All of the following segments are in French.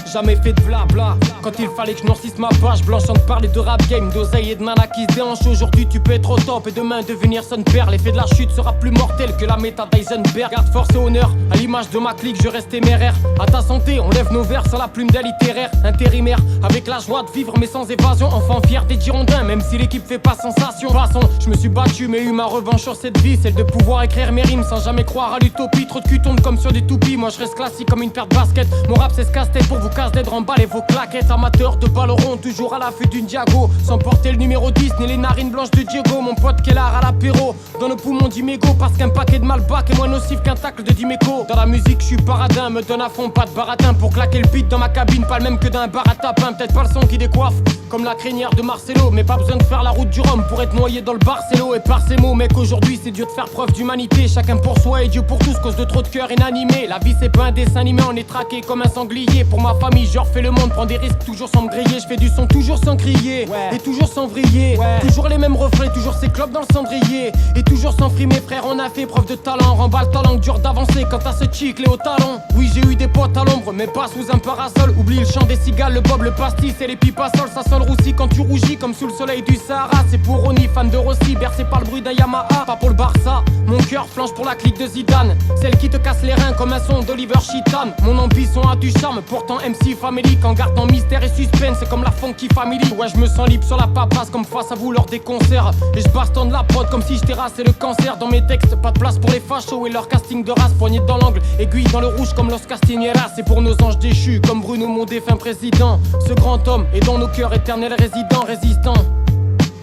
jamais fait de blabla. Quand il fallait que je noircisse ma page blanche, sans te parler de rap game, d'oseille et de nana qui se déhanche. Aujourd'hui tu peux être au top et demain devenir son père. L'effet de la chute sera plus mortel que la méta d'Eisenberg. Garde force et honneur, à l'image de ma clique, je reste téméraire. À ta santé, on lève nos vers sans la plume d'un littéraire. Intérimaire, avec la joie de vivre mais sans évasion. Enfant fier des Girondins, même si l'équipe fait pas sensation. Passons, je me suis battu mais eu ma revanche sur cette vie. Celle de pouvoir écrire mes rimes sans jamais croire à l'utopie. Trop de cul tombent comme sur des toupies, moi je reste classique comme une paire de basket. Mon rap c'est ce casse-tête pour vous casse-tête, remballer vos claquettes. Amateur de ballon rond, toujours à l'affût d'une Diago. Sans porter le numéro 10, ni les narines blanches de Diego. Mon pote Kellar à l'apéro, dans le poumon d'Imégo. Parce qu'un paquet de Malbac est moins nocif qu'un tacle de Dimeco. Dans la musique je suis paradin, me donne à fond pas de baratin. Pour claquer le beat dans ma cabine, pas le même que d'un bar à tapin. Peut-être pas le son qui décoiffe, comme la crinière de Marcelo. Mais pas besoin de faire la route du Rhum pour être noyé dans le Barcelo. Et par ces mots mec, aujourd'hui c'est dur de faire preuve d'humanité. Chacun pour soi et Dieu pour tous, cause de trop de cœur inanimé. La vie c'est pas un dessin animé, on est traqué comme un sanglier. Pour ma famille je refais le monde, prends des risques toujours sans me griller. Je fais du son toujours sans crier, et toujours sans vriller. Toujours les mêmes refrains, toujours ces clopes dans le cendrier. Et toujours sans frimer frère, on a fait preuve de talent. Remballe ta langue, dur d'avancer quand t'as ce chic, les hauts talons. Oui j'ai eu des potes à l'ombre, mais pas sous un parasol. Oublie le chant des cigales, le bob, le pastis et les pipes à sol. Ça sent le roussi quand tu rougis comme sous le soleil du Sahara. C'est pour Ronnie, fan de Rossi, bercé par le bruit d'un Yamaha. Pas pour le Barça, mon cœur flanche pour la clique de Zidane. Celle qui te casse les reins comme un son d'Oliver Chitan. Mon ambition a du charme, pourtant MC Family. Qu'en gardant mystère et suspense, c'est comme la funky family. Ouais je me sens libre sur la paperasse comme face à vous lors des concerts. Et je bastonne la prod comme si je terrassais le cancer. Dans mes textes, pas de place pour les fachos et leur casting de race. Poignée dans l'angle, aiguille dans le rouge comme Los Castiñeras. C'est pour nos anges déchus comme Bruno mon défunt président. Ce grand homme est dans nos cœurs, éternel résident, résistant.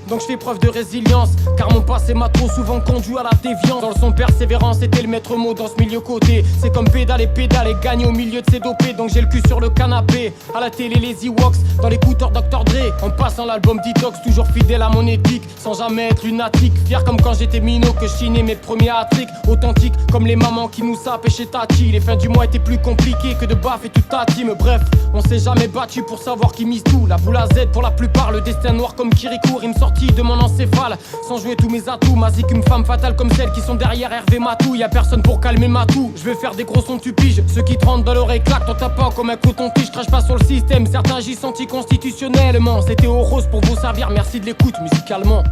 Donc je fais preuve de résilience, car mon passé m'a trop souvent conduit à la déviance. Dans le son persévérance était le maître mot dans ce milieu côté. C'est comme pédale et gagner au milieu de ces dopés. Donc j'ai le cul sur le canapé, à la télé les Ewoks, dans l'écouteur Dr Dre. En passant l'album Detox, toujours fidèle à mon éthique, sans jamais être lunatique. Fier comme quand j'étais minot, que je chinais mes premiers hat-tricks. Authentique comme les mamans qui nous sapent chez Tati. Les fins du mois étaient plus compliquées que de baffe et toute ta team. Bref, on s'est jamais battu pour savoir qui mise tout. La boule à Z pour la plupart, le destin noir comme Kirikou. Rime sorti de mon encéphale, sans jouer tous mes atouts. Mazik une femme fatale comme celles qui sont derrière Hervé Matou. Y'a personne pour calmer Matou, je vais faire des gros sons tu piges. Ceux qui te rentrent dans l'oreille claquent, t'en tapant comme un coton-tige. Crache pas sur le système, certains agissent anticonstitutionnellement. C'était au rose pour vous servir, merci de l'écoute musicalement.